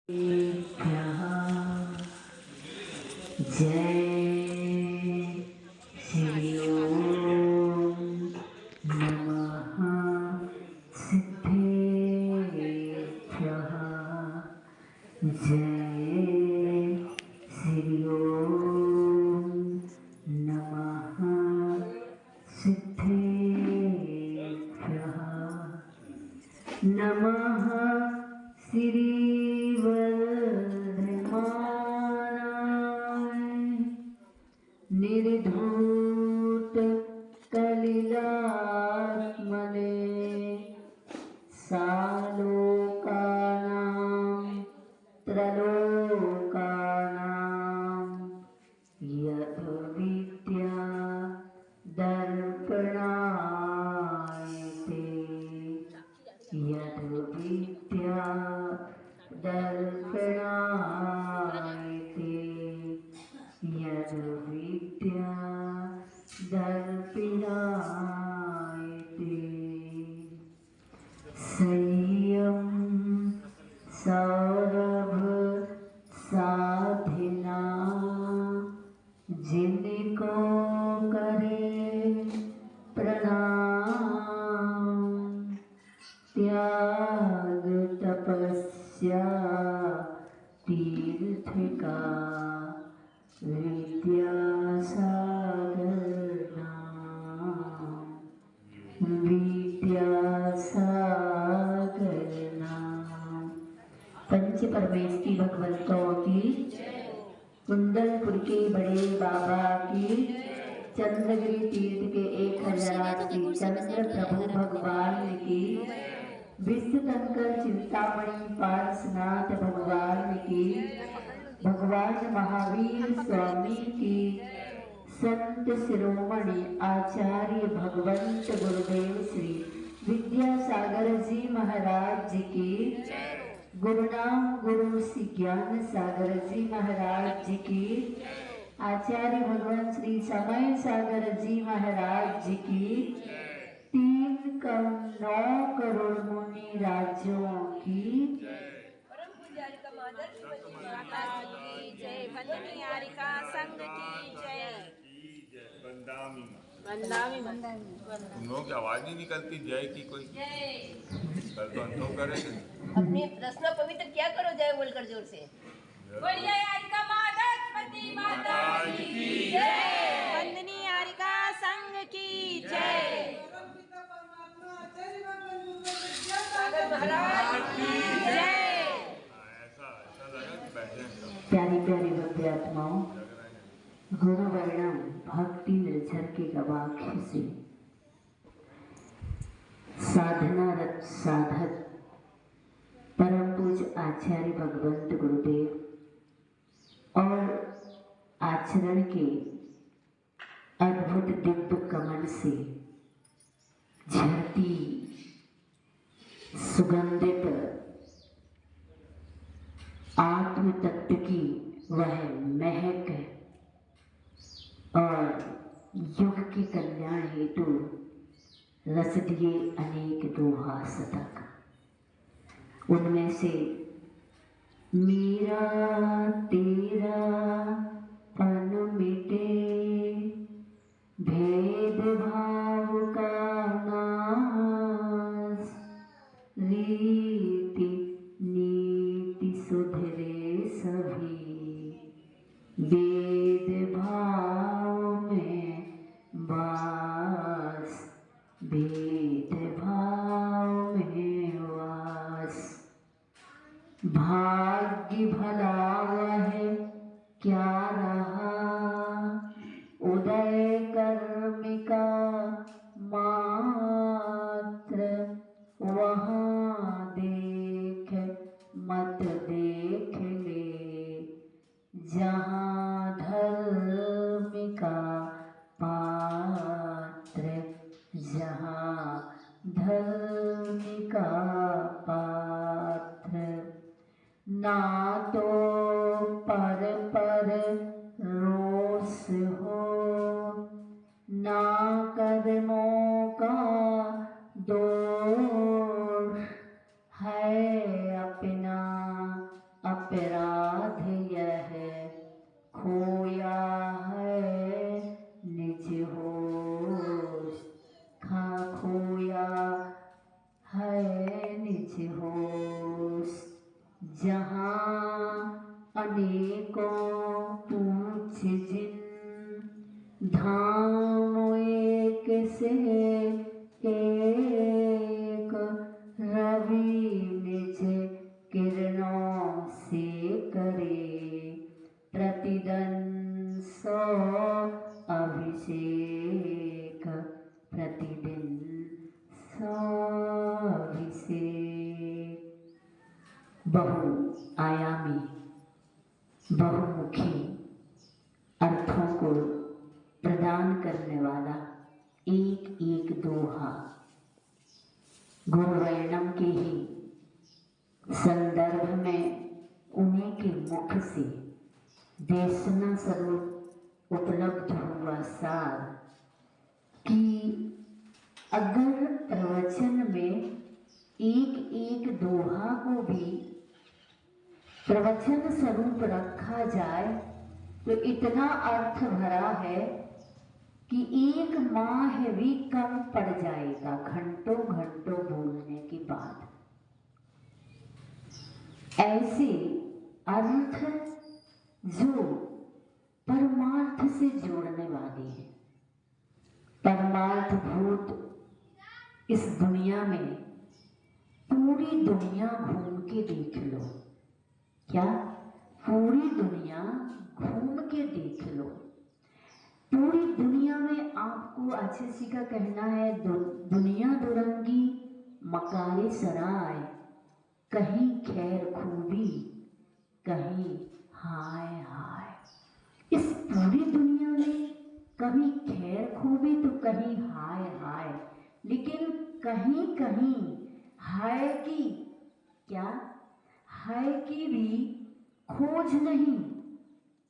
जय श्री ओम नमः सिद्धेभ्यः। जय श्री ओम नमः सिद्धेभ्यः। नमः श्री निर्धूत कलिलात्मने सालोकानां त्रलोकानां यद्विद्या दर्पणायते यद्विद्या दर्पणायते यद्विद्या दर्पिणायते। संयम सौरभ साधिना जिनको करे प्रणाम। त्याग तपस्या तीर्थ का विद्यासागर नाम विद्यासागर नाम। पंच परमेष्टि भगवंतों की, कुंदलपुर के बड़े बाबा की, चंद्रगिरी तीर्थ के 1008 चंद्र प्रभु भगवान की, विश्वशंकर चिंतामणि पार्श्वनाथ भगवान की, भगवान महावीर स्वामी की, संत शिरोमणि आचार्य भगवंत गुरुदेव श्री विद्यासागर जी महाराज जी की, गुरुनाम गुरु श्री ज्ञान सागर जी महाराज जी की, आचार्य भगवान श्री समय सागर जी महाराज जी की, 9 करोड़ मुनि राज्यों की, जय वंदनी यारिका संघ की जय। तुम लोगों की आवाज नहीं निकलती जय की कोई। कल तो अंतो करेंगे। अपनी रसना पवित्र क्या करो जय बोलकर जोर से। बढ़िया यारिका माधवपति माता की जय। वंदनी यारिका संघ की जय। महाराज की जय। प्यारी प्यारी भक्ति आत्माओं, गुरु वर्णम भक्ति निर्झर के गवाक्ष से साधनारत साधक परम पूज्य आचार्य भगवंत गुरुदेव और आचरण के अद्भुत दिव्य कमल से झरती सुगंधित आत्म तत्व की वह महक और युग के कल्याण हेतु रस दिए अनेक दोहा शतक। उनमें से मेरा तेरा पन मिटे भेद भाव का नाश, रीति नीति सुधरे सभी वेद भाव में वास, वेद भाव में वास। भाग्य भला वह क्या रहा, उदय कर्म का मात्र, वहाँ देख मत देख ले जहाँ धर्म का पात्र, जहाँ धर्म का पात्र। ना तो पर रोष हो, ना कर्मों का दोष है, अपना जहाँ अनेकों पूछ जिन, धाम एक से एक, रवि निज किरणों से करे, प्रतिदन सो अभिषेक, प्रतिदिन सो अभिषेक। बहुआयामी, बहुमुखी अर्थों को प्रदान करने वाला एक एक दोहा गुरुवर्णम के ही संदर्भ में उन्हीं के मुख से देशना स्वरूप उपलब्ध हुआ सार कि अगर प्रवचन में एक एक दोहा को भी प्रवचन स्वरूप रखा जाए तो इतना अर्थ भरा है कि एक माह भी कम पड़ जाएगा घंटों घंटों बोलने के बाद। ऐसे अर्थ जो परमार्थ से जोड़ने वाले हैं। परमार्थ भूत इस दुनिया में पूरी दुनिया घूम के देख लो। क्या? पूरी दुनिया घूम के देख लो। पूरी दुनिया में आपको आचार्य जी का कहना है दुनिया दुरंगी मकारे सराय, कहीं खैर खूबी कहीं हाय हाय। इस पूरी दुनिया में कभी खैर खूबी तो कहीं हाय हाय, लेकिन कहीं कहीं हाय की क्या? हाय की भी खोज नहीं।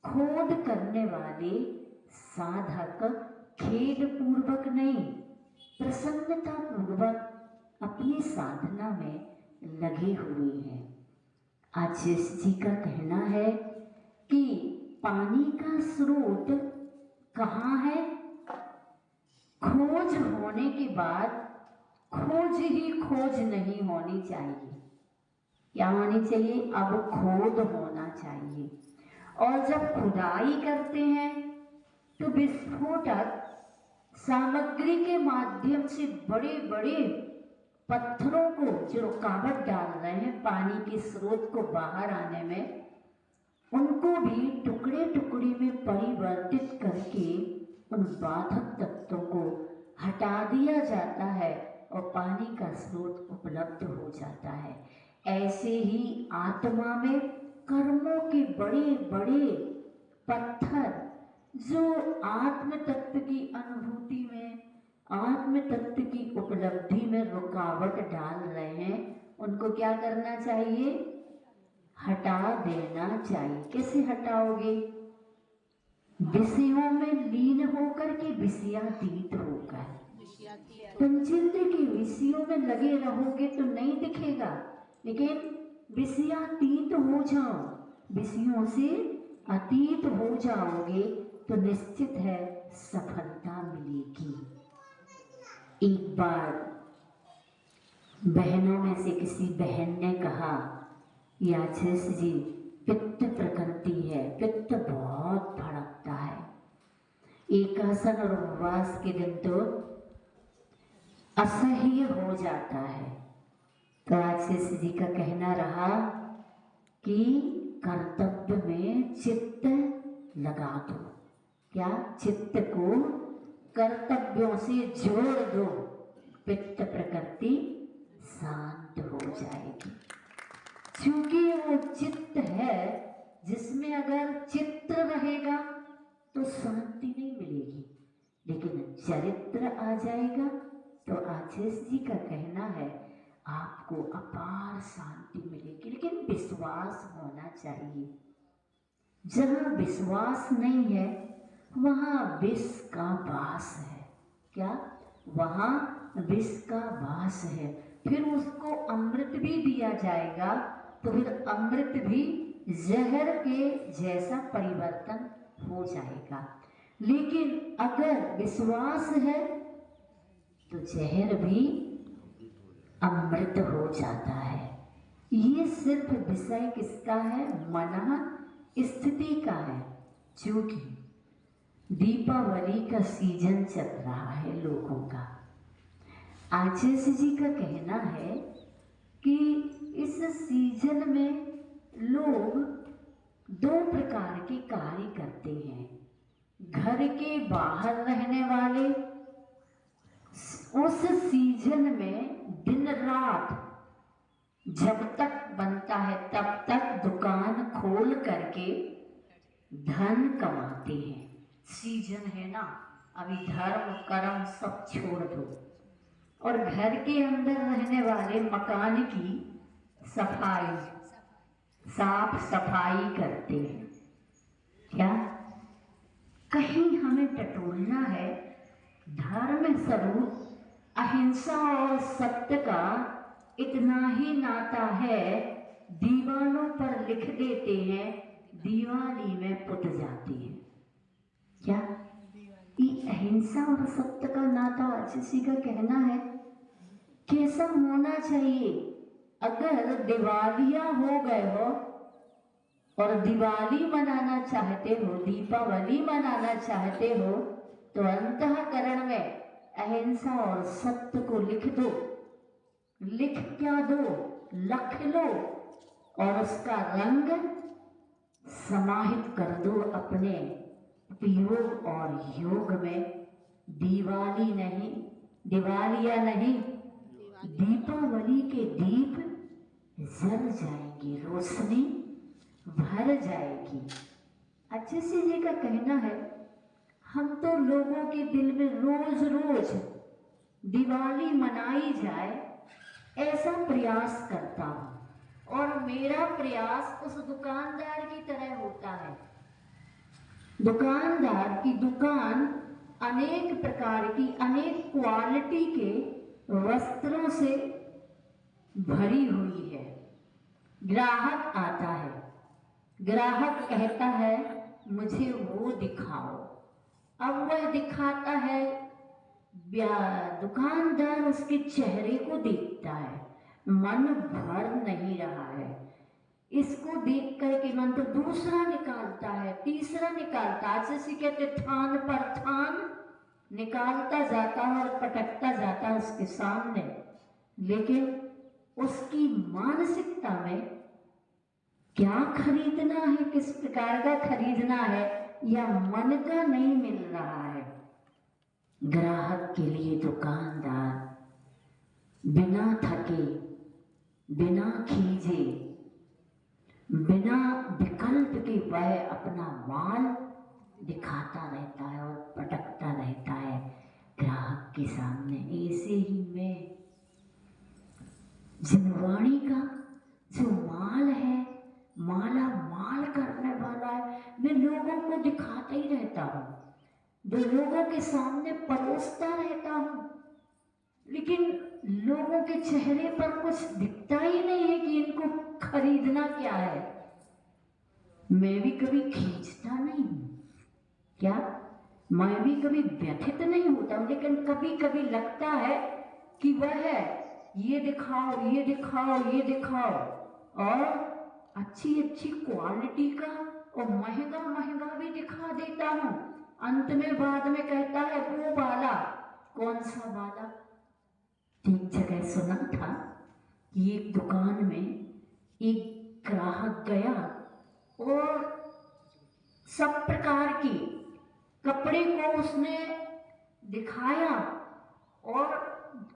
खोद करने वाले साधक खेद पूर्वक नहीं, प्रसन्नता पूर्वक अपनी साधना में लगे हुए हैं। आचार्य जी का कहना है कि पानी का स्रोत कहाँ है? खोज होने के बाद खोज ही खोज नहीं होनी चाहिए। क्या होनी चाहिए? अब खोद होना चाहिए। और जब खुदाई करते हैं तो विस्फोटक सामग्री के माध्यम से बड़े बड़े पत्थरों को जो रुकावट डाल रहे हैं पानी के स्रोत को बाहर आने में, उनको भी टुकड़े टुकड़े में परिवर्तित करके उन बाधक तत्वों को हटा दिया जाता है और पानी का स्रोत उपलब्ध हो जाता है। ऐसे ही आत्मा में कर्मों के बड़े बड़े पत्थर जो आत्म तत्व की अनुभूति में, आत्म तत्व की उपलब्धि में रुकावट डाल रहे हैं, उनको क्या करना चाहिए? हटा देना चाहिए। कैसे हटाओगे? विषयों में लीन होकर के विषयातीत होकर। पंचेंद्र के विषयों में लगे रहोगे तो नहीं दिखेगा, लेकिन विषयातीत हो जाओ, विषयों से अतीत हो जाओगे तो निश्चित है सफलता मिलेगी। एक बार बहनों में से किसी बहन ने कहा, आचार्य जी पित्त प्रकृति है, पित्त बहुत भड़कता है, एकासन और उपवास के दिन तो असह्य हो जाता है। तो आचार्य जी का कहना रहा कि कर्तव्य में चित्त लगा दो। क्या? चित्त को कर्तव्यों से जोड़ दो, पित्त प्रकृति शांत हो जाएगी। क्योंकि वो चित्त है जिसमें अगर चित्र रहेगा तो शांति नहीं मिलेगी, लेकिन चरित्र आ जाएगा तो आचार्य जी का कहना है आपको अपार शांति मिलेगी। लेकिन विश्वास होना चाहिए। जहाँ विश्वास नहीं है वहाँ विष का वास है। क्या? वहाँ विष का वास है। फिर उसको अमृत भी दिया जाएगा तो फिर अमृत भी जहर के जैसा परिवर्तन हो जाएगा। लेकिन अगर विश्वास है तो जहर भी अमृत हो जाता है। ये सिर्फ विषय किसका है? मन स्थिति का है। क्योंकि दीपावली का सीजन चल रहा है लोगों का। आचार्य जी का कहना है कि इस सीजन में लोग दो प्रकार के कार्य करते हैं। घर के बाहर रहने वाले उस सीजन में दिन रात जब तक बनता है तब तक दुकान खोल करके धन कमाते हैं। सीजन है ना, अभी धर्म कर्म सब छोड़ दो और घर के अंदर रहने वाले मकान की सफाई, साफ सफाई करते हैं। क्या कहीं हमें टटोलना है? धर्म स्वरूप अहिंसा और सत्य का इतना ही नाता है, दीवालों पर लिख देते हैं, दिवाली में पुत जाती है। क्या ये अहिंसा और सत्य का नाता किसी का कहना है? कैसा होना चाहिए? अगर दिवालिया हो गए हो और दिवाली मनाना चाहते हो, दीपावली मनाना चाहते हो, तो अंतःकरण में अहिंसा और सत्य को लिख दो। लिख क्या दो? लख लो और उसका रंग समाहित कर दो अपने उपयोग और योग में। दिवाली नहीं, दिवालिया नहीं, दीपावली के दीप जल जाएंगे, रोशनी भर जाएगी। अच्छे से जी का कहना है, हम तो लोगों के दिल में रोज रोज दिवाली मनाई जाए ऐसा प्रयास करता हूं। और मेरा प्रयास उस दुकानदार की तरह होता है। दुकानदार की दुकान अनेक प्रकार की, अनेक क्वालिटी के वस्त्रों से भरी हुई है। ग्राहक आता है, ग्राहक कहता है मुझे वो दिखाओ। अब वह दिखाता है, दुकानदार उसके चेहरे को देखता है, मन भर नहीं रहा है। इसको देख करके मन तो दूसरा निकालता है, तीसरा निकालता है, जैसे कहते थान पर थान निकालता जाता है और पटकता जाता है उसके सामने। लेकिन उसकी मानसिकता में क्या खरीदना है, किस प्रकार का खरीदना है, या मन का नहीं मिल रहा है। ग्राहक के लिए दुकानदार बिना थके, बिना खींचे, बिना विकल्प के वह अपना माल दिखाता रहता है और पटकता रहता है ग्राहक के सामने। ऐसे ही में जिनवाणी का जो माल है, माला माल करने वाला है, मैं लोगों को दिखाता ही रहता हूँ, जो लोगों के सामने परोसता रहता हूँ, लेकिन लोगों के चेहरे पर कुछ दिखता ही नहीं है कि इनको खरीदना क्या है। मैं भी कभी खींचता नहीं हूँ, क्या मैं भी कभी व्यथित नहीं होता, लेकिन कभी कभी लगता है कि वह ये दिखाओ, ये दिखाओ, ये दिखाओ, और अच्छी अच्छी क्वालिटी का और महंगा महंगा भी दिखा देता हूँ। अंत में बाद में कहता है वो वाला। कौन सा वाला? एक जगह सुना था कि एक दुकान में एक ग्राहक गया और सब प्रकार की कपड़े को उसने दिखाया, और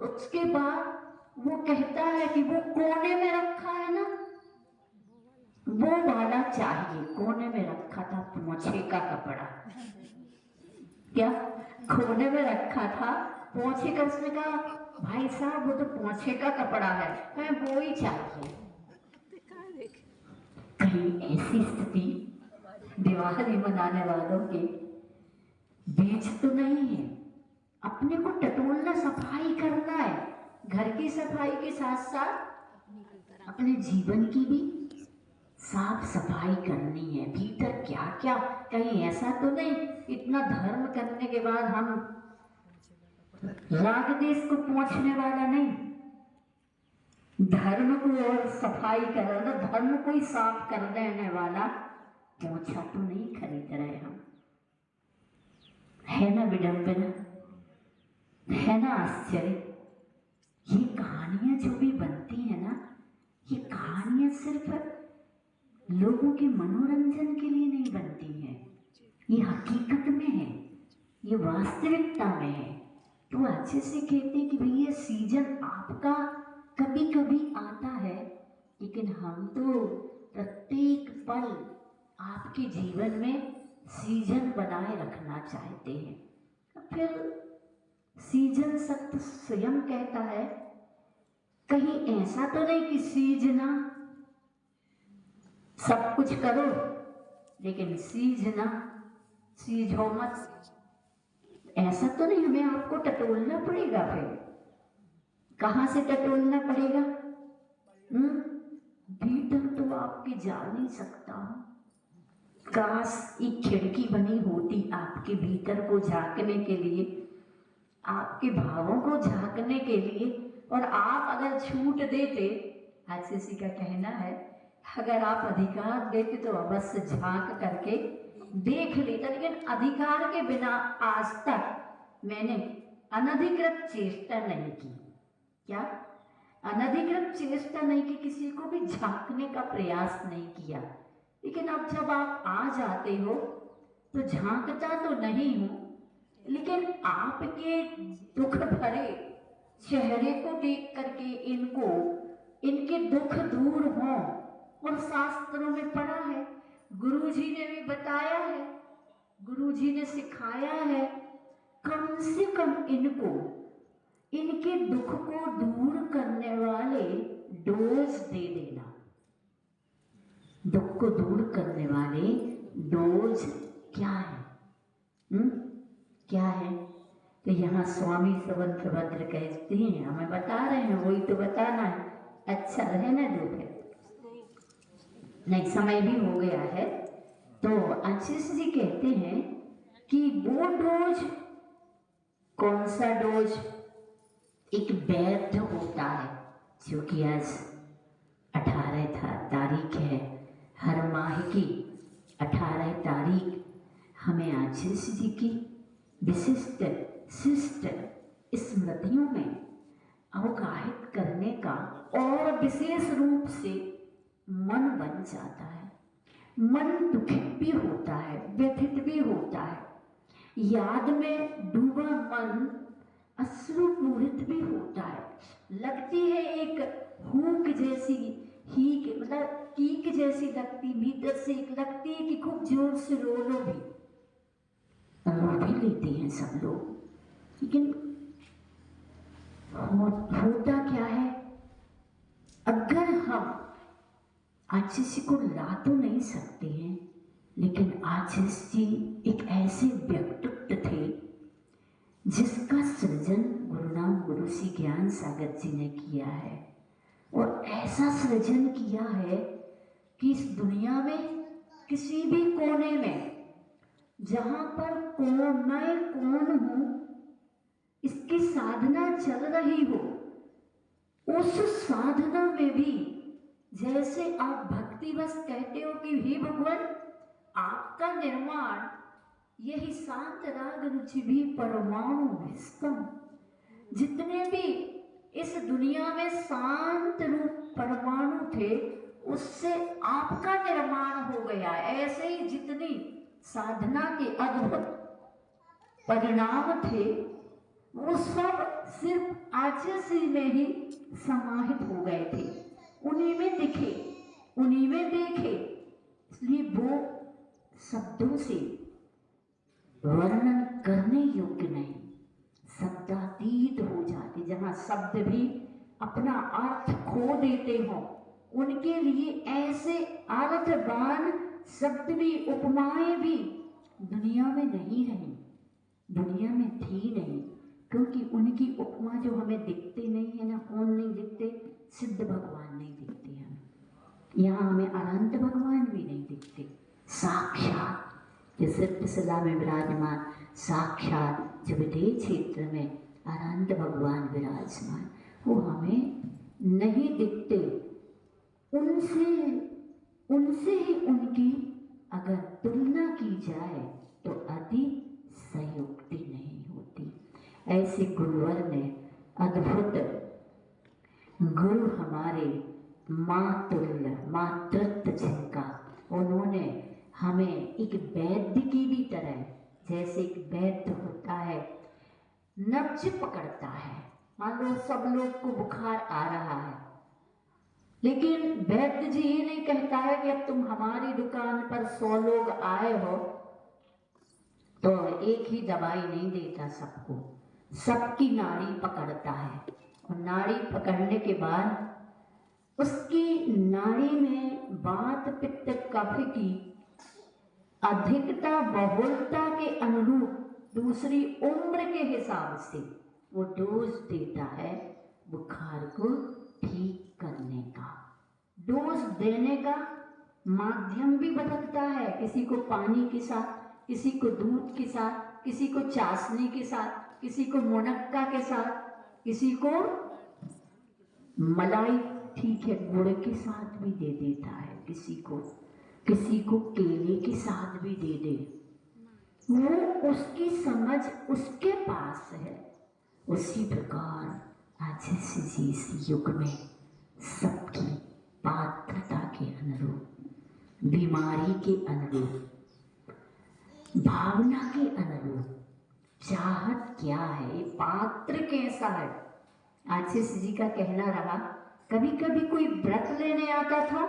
उसके बाद वो कहता है कि वो कोने में रखा है ना, वो वाला चाहिए। कोने में रखा था पोंछे का कपड़ा, क्या कोने में रखा था पोंछे का। उसने कहा भाई साहब वो तो पोंछे का कपड़ा है, कहीं वो ही चाहिए। कहीं ऐसी स्थिति दिवाली मनाने वालों के बीच तो नहीं है। अपने को टटोलना, सफाई करना है, घर की सफाई के साथ साथ अपने जीवन की भी साफ सफाई करनी है। भीतर क्या क्या, कहीं ऐसा तो नहीं इतना धर्म करने के बाद हम राग देश को पहुंचने वाला नहीं। धर्म को और सफाई करना, धर्म को ही साफ कर देने वाला पोछा तो नहीं खरीद रहे हम। है ना विडंबना, है ना आश्चर्य। ये कहानियां जो भी बनती है ना, ये कहानियां सिर्फ लोगों के मनोरंजन के लिए नहीं बनती हैं, ये हकीकत में है, ये वास्तविकता में है। तो अच्छे से कहते हैं कि भाई ये सीजन आपका कभी कभी आता है, लेकिन हम तो प्रत्येक पल आपके जीवन में सीजन बनाए रखना चाहते हैं। फिर सीजन सत्य स्वयं कहता है, कहीं ऐसा तो नहीं कि सीजना सब कुछ करो लेकिन सीजना सीझो मत, ऐसा तो नहीं हमें आपको टटोलना पड़ेगा। फिर कहाँ से टटोलना पड़ेगा? भीतर तो आपके जा नहीं सकता हूं। काश एक खिड़की बनी होती आपके भीतर को झांकने के लिए, आपके भावों को झांकने के लिए, और आप अगर छूट देते, आशीषी का कहना है, अगर आप अधिकार देते तो अवश्य झांक करके देख लेता। लेकिन अधिकार के बिना आज तक मैंने अनधिकृत चेष्टा नहीं की। क्या अनधिकृत चेष्टा नहीं की? किसी को भी झांकने का प्रयास नहीं किया। लेकिन अब जब आप आ जाते हो तो झांकता तो नहीं हूं, लेकिन आपके दुख भरे चेहरे को देख करके इनके दुख दूर हों। और शास्त्रों में पढ़ा है, गुरुजी ने भी बताया है, गुरुजी ने सिखाया है, कम से कम इनके दुख को दूर करने वाले डोज दे देना। दुख को दूर करने वाले डोज क्या है? क्या है? तो यहाँ स्वामी सुभद्र कहते हैं, हमें बता रहे हैं, वही तो बताना है। अच्छा रहने दो, फिर नहीं, समय भी हो गया है। तो आशीष जी कहते हैं कि वो डोज, कौन सा डोज? एक वैध होता है, जो कि आज 18 तारीख है, हर माह की 18 तारीख हमें आशीष जी की विशिष्ट शिष्ट स्मृतियों में अवगाहित करने का और विशेष रूप से मन बन जाता है। मन दुखित भी होता है, व्यथित भी होता है, याद में डूबा मन अश्रुपूरित भी होता है। लगती है एक हुक जैसी ही, मतलब कीक जैसी लगती, भीतर से एक लगती है कि खूब जोर से रो लो भी, रो भी लेते हैं सब लोग। लेकिन होता क्या है? अगर हम आशीष को ला तो नहीं सकते हैं, लेकिन आशीष जी एक ऐसे व्यक्तित्व थे जिसका सृजन गुरुनाम गुरु श्री ज्ञान सागर जी ने किया है। और ऐसा सृजन किया है कि इस दुनिया में किसी भी कोने में, जहां पर मैं कौन हूं इसकी साधना चल रही हो, उस साधना में भी जैसे आप भक्तिवश कहते हो कि हे भगवान, आपका निर्माण यही शांत राग रुचि भी परमाणु विस्तम, जितने भी इस दुनिया में शांत रूप परमाणु थे उससे आपका निर्माण हो गया। ऐसे ही जितनी साधना के अद्भुत परिणाम थे वो सब सिर्फ आशीष में ही समाहित हो गए थे, उन्हीं में दिखे, उन्हीं में देखे। इसलिए वो शब्दों से वर्णन करने योग्य नहीं, शब्दातीत हो जाते। जहाँ शब्द भी अपना अर्थ खो देते हो, उनके लिए ऐसे अर्थवान शब्द भी, उपमाएं भी दुनिया में नहीं रही, दुनिया में थी नहीं। क्योंकि उनकी उपमा जो हमें दिखते नहीं है ना, कौन नहीं दिखते? सिद्ध भगवान नहीं दिखते हमें। यहाँ हमें अनंत भगवान भी नहीं दिखते। साक्षात जो सिद्धशिला में विराजमान, साक्षात जो विदेह क्षेत्र में अनंत भगवान विराजमान, वो हमें नहीं दिखते, उनसे ही उनकी अगर तुलना की जाए तो अति संयुक्ति नहीं होती। ऐसे गुरुवर ने अद्भुत गुरु हमारे मातुल्य मातृत्व जिनका, उन्होंने हमें एक वैद्य की भी तरह, जैसे एक वैद्य होता है नब्ज पकड़ता है, मान लो सब लोग को बुखार आ रहा है, लेकिन वैद्य जी ये नहीं कहता है कि अब तुम हमारी दुकान पर 100 लोग आए हो तो एक ही दवाई नहीं देता सबको, सबकी नाड़ी पकड़ता है। और नाड़ी पकड़ने के बाद उसकी नाड़ी में वात पित्त कफ की अधिकता बहुलता के अनुरूप दूसरी उम्र के हिसाब से वो डोज देता है बुखार को ठीक करने का। डोज देने का माध्यम भी बदलता है, किसी को पानी के साथ, किसी को दूध के साथ, किसी को चाशनी के साथ, किसी को मुनक्का के साथ, किसी को मलाई, ठीक है, गुड़ के साथ भी दे देता है, किसी को केले के साथ भी दे दे। वो उसकी समझ उसके पास है। उसी प्रकार आज इस युग में सबकी पात्रता के अनुरूप, बीमारी के अनुरूप, भावना के अनुरूप चाहत क्या है, पात्र कैसा है। आशीष जी का कहना रहा, कभी कभी कोई व्रत लेने आता था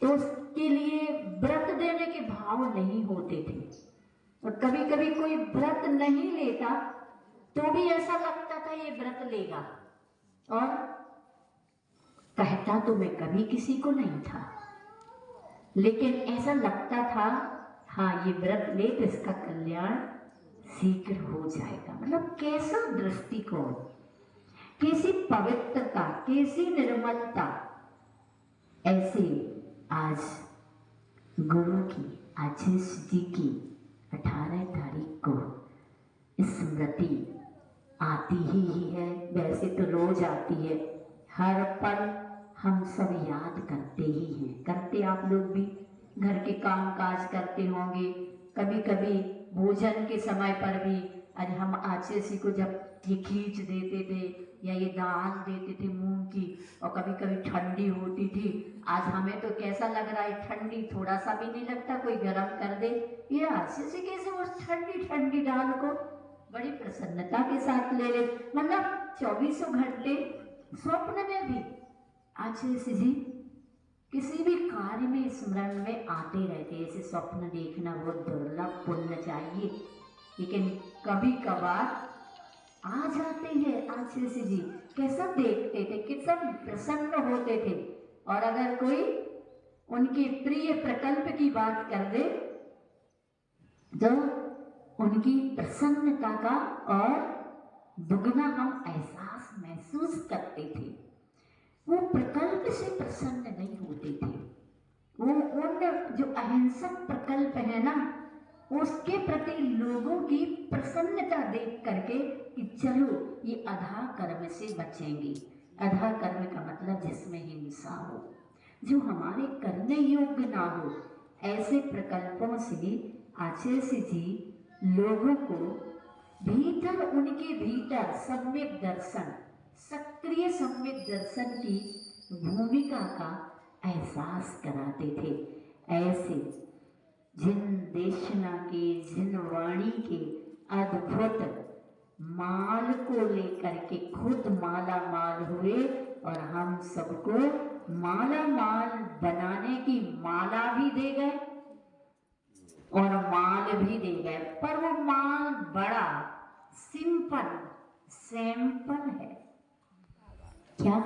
तो उसके लिए व्रत देने के भाव नहीं होते थे, और कभी कभी कोई व्रत नहीं लेता तो भी ऐसा लगता था ये व्रत लेगा, और कहता तो मैं कभी किसी को नहीं था, लेकिन ऐसा लगता था हाँ ये व्रत ले तो इसका कल्याण शीघ्र हो जाएगा। मतलब कैसा दृष्टिकोण, कैसी पवित्रता, कैसी निर्मलता। ऐसे आज गुरु की, आशीष जी की 18 तारीख को स्मृति आती ही है। वैसे तो रोज आती है, हर पल हम सब याद करते ही हैं, करते आप लोग भी घर के काम काज करते होंगे, कभी कभी भोजन के समय पर भी। आज हम आशीष जी को जब ये खींच देते थे या ये दाल देते थे मूंग की, और कभी कभी ठंडी होती थी, आज हमें तो कैसा लग रहा है, ठंडी थोड़ा सा भी नहीं लगता, कोई गर्म कर दे। ये आशीष जी कैसे उस ठंडी ठंडी दाल को बड़ी प्रसन्नता के साथ ले ले, मतलब 24 घंटे स्वप्न में भी आशीष जी किसी भी कार्य में स्मरण में आते रहते। ऐसे स्वप्न देखना बहुत दुर्लभ, पुण्य चाहिए, लेकिन कभी कभार आ जाते हैं आशीष जी। कैसा देखते थे, कितना प्रसन्न होते थे, और अगर कोई उनके प्रिय प्रकल्प की बात कर दे तो उनकी प्रसन्नता का और दुगना हम एहसास महसूस करते थे। वो प्रकल्प से प्रसन्न नहीं होते थे, वो उन जो अहिंसक प्रकल्प है ना, उसके प्रति लोगों की प्रसन्नता देख करके कि चलो ये अधा कर्म से बचेंगे। अधा कर्म का मतलब जिसमें हिंसा हो, जो हमारे करने योग्य ना हो, ऐसे प्रकल्पों से आशीष जी लोगों को भीतर, उनके भीतर सम्यक दर्शन, सक्रिय सम्यक दर्शन की भूमिका का एहसास कराते थे। ऐसे जिन देशना के, जिन वाणी के अद्भुत माल को लेकर के खुद माला माल हुए, और हम सबको माला माल बनाने की माला भी दे गए और माल भी दे गए, पर वो माल बड़ा सिंपल सैंपल है। क्या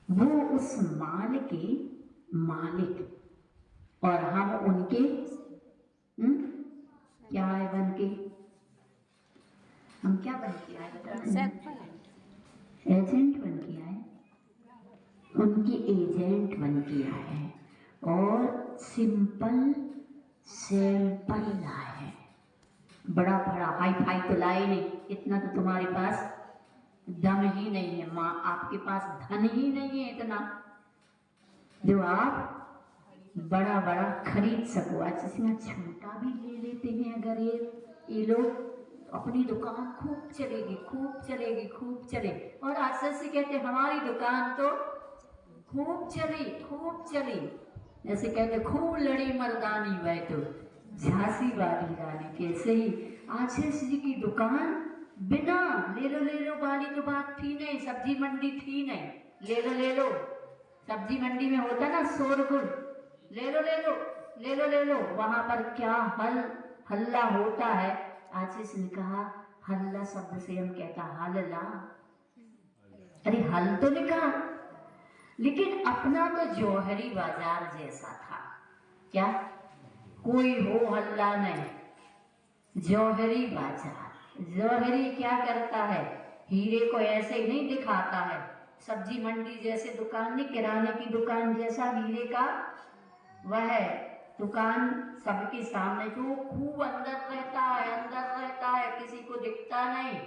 वो उस माल के मालिक और हम उनके क्या है बन के, हम क्या बन के आए, एजेंट बन के आए, उनके एजेंट बन के आए हैं, और सिंपल सैंपल लाए हैं। बड़ा बड़ा हाई फाई तो लाए नहीं, इतना तो तुम्हारे पास दम ही नहीं है, माँ आपके पास धन ही नहीं है इतना जो आप बड़ा बड़ा खरीद सको। आज इसमें छोटा भी ले लेते हैं अगर ये लोग, अपनी दुकान खूब चलेगी, खूब चलेगी, खूब चले। और आशा से कहते हमारी दुकान तो खूब चली, खूब चली। ऐसे कहते खूब लड़ी मर्दानी वह तो झांसी वाली रानी। कैसे ही आशीष जी की दुकान बिना ले लो वाली तो बात थी नहीं, सब्जी मंडी थी नहीं, ले लो सब्जी मंडी में होता ना शोरगुल, ले लो वहां पर क्या हल्ला होता है। आशीष ने कहा हल्ला शब्द से हम कहता हल्ला, अरे हल तो निकाल, लेकिन अपना तो जौहरी बाजार जैसा था। क्या कोई हो हल्ला नहीं, जौहरी बाजार। जौहरी क्या करता है, हीरे को ऐसे ही नहीं दिखाता है, सब्जी मंडी जैसे दुकान नहीं, किराने की दुकान जैसा हीरे का वह दुकान सबके सामने जो खूब अंदर रहता है, किसी को दिखता नहीं।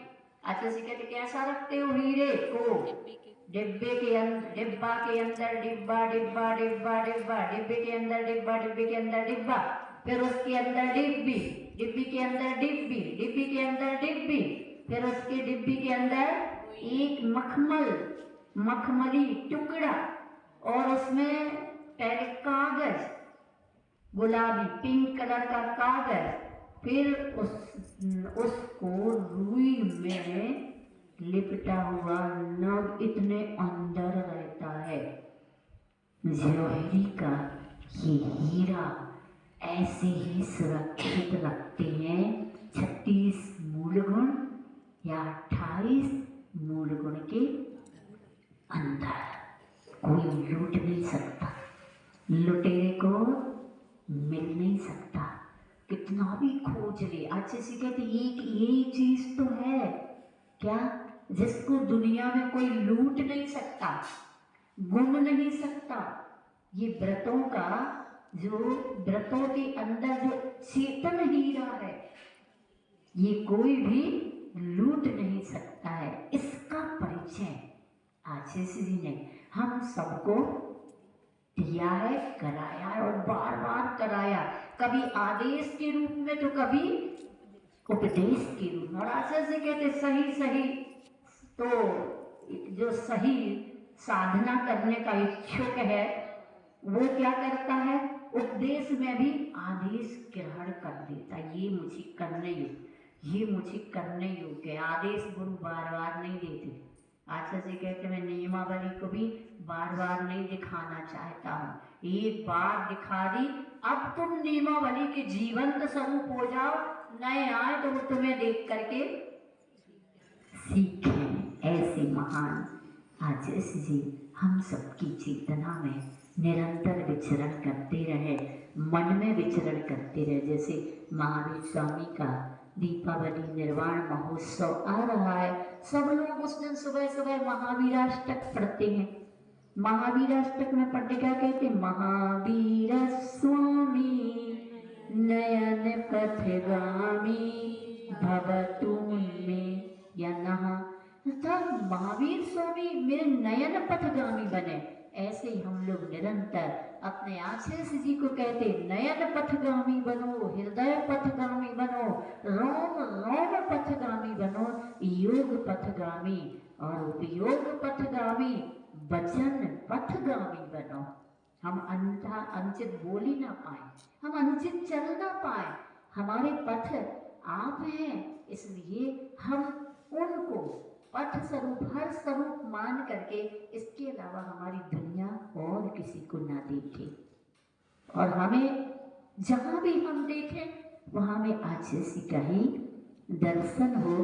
अच्छा से कहते कैसा रखते हो हीरे को, डिब्बे के अंदर, डिब्बा के अंदर डिब्बा, डिब्बा डिब्बा डिब्बा, डिब्बे के अंदर डिब्बा, डिब्बे के अंदर डिब्बा, फिर उसके अंदर डिब्बी, डिब्बी के अंदर डिब्बी, डिब्बी के अंदर डिब्बी, फिर उसके डिब्बी के अंदर एक मखमली टुकड़ा, और उसमें पहले कागज, गुलाबी पिंक कलर का कागज, फिर उसको रुई में लिपटा हुआ नग इतने अंदर रहता है। जौहरी का ये हीरा ऐसे ही सुरक्षित रखते हैं 36 मूल गुण या 28 मूल गुण के अंदर, कोई लूट नहीं सकता, लुटेरे को मिल नहीं सकता, कितना भी खोज ले। अच्छे से कहते एक यही चीज तो है क्या जिसको दुनिया में कोई लूट नहीं सकता, गुम नहीं सकता। ये व्रतों का जो व्रतों के अंदर जो चेतन हीरा है, ये कोई भी लूट नहीं सकता है। इसका परिचय आशीष जी ने हम सबको दिया है, कराया है और बार बार कराया, कभी आदेश के रूप में तो कभी उपदेश के रूप में। और आशा से कहते सही तो जो सही साधना करने का इच्छुक है वो क्या करता है, उपदेश में भी आदेश ग्रहण कर देता, ये मुझे करने योग्य, ये मुझे करने योग्य। आदेश गुरु बार बार नहीं देते। आशा से कहते मैं नियमावली को भी बार बार नहीं दिखाना चाहता हूँ, एक बार दिखा दी, अब तुम नियमावली के जीवंत स्वरूप हो जाओ, नए आए तो वो तुम्हें देख करके सीखें। ऐसे महान आशीष जी हम सबकी चेतना में निरंतर विचरण करते रहे, मन में विचरण करते रहे। जैसे महावीर स्वामी का दीपावली निर्वाण महोत्सव आ रहा है, सब लोग उस दिन सुबह सुबह महावीराष्टक पढ़ते हैं। महावीराष्टक में पढ़ने क्या कहते, महावीर स्वामी नयन पथगामी भवतु में यनः, महावीर स्वामी मेरे नयन पथगामी बने। ऐसे ही हम लोग निरंतर अपने आशीष जी को कहते नयन पथगामी बनो, हृदय पथगामी बनो, रोम रोम पथगामी बनो, योग पथगामी और उपयोग पथगामी, वचन पथगामी बनो। हम अनुचित बोल ही ना पाए, हम अनुचित चल ना पाए, हमारे पथ आप हैं, इसलिए हम उनको पथ स्वरूप हर स्वरूप मान करके इसके अलावा हमारी दुनिया और किसी को ना देखे, और हमें जहाँ भी हम देखें वहाँ में आशीष का ही दर्शन हो।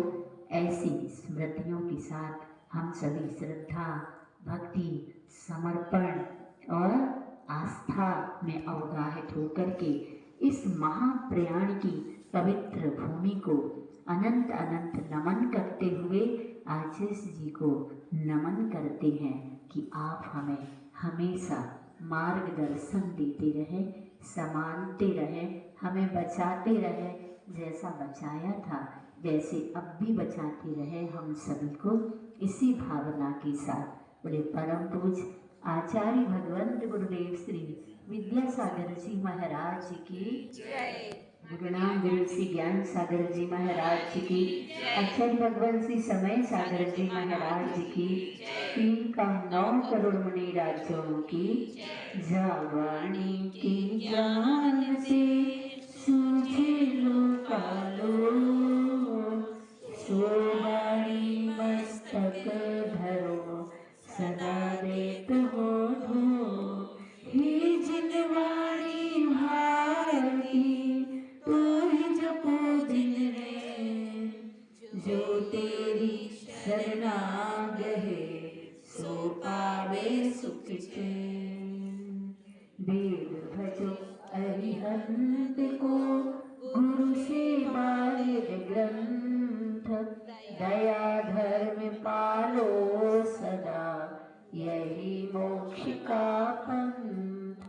ऐसी स्मृतियों के साथ हम सभी श्रद्धा, भक्ति, समर्पण और आस्था में अवगाहित होकर के इस महाप्रयाण की पवित्र भूमि को अनंत अनंत नमन करते हुए आशीष जी को नमन करते हैं कि आप हमें हमेशा मार्गदर्शन देते रहे, संभालते रहे, हमें बचाते रहे, जैसा बचाया था वैसे अब भी बचाते रहे हम सभी को। इसी भावना के साथ बड़े परम पूज्य आचार्य भगवंत गुरुदेव श्री विद्यासागर जी महाराज की जय। गुरुनाम गुरु श्री ज्ञान सागर जी महाराज की, आचार्य भगवान श्री समय सागर जी महाराज की, 3 करोड़ मुनि राज्यों की, जावाणी की जान से सूझे लोकालो, सोवाणी मस्तक धरो सदा देत हो धो, हे जिनवाणी भारती तो ही जपो दिन रे, जो तेरी शरणा गहे सो पावे सुख चैन, वेद भजो अरिहंत को गुरु सेवा ग्रंथ, दया धर्म पालो सदा यही मोक्ष का पंथ।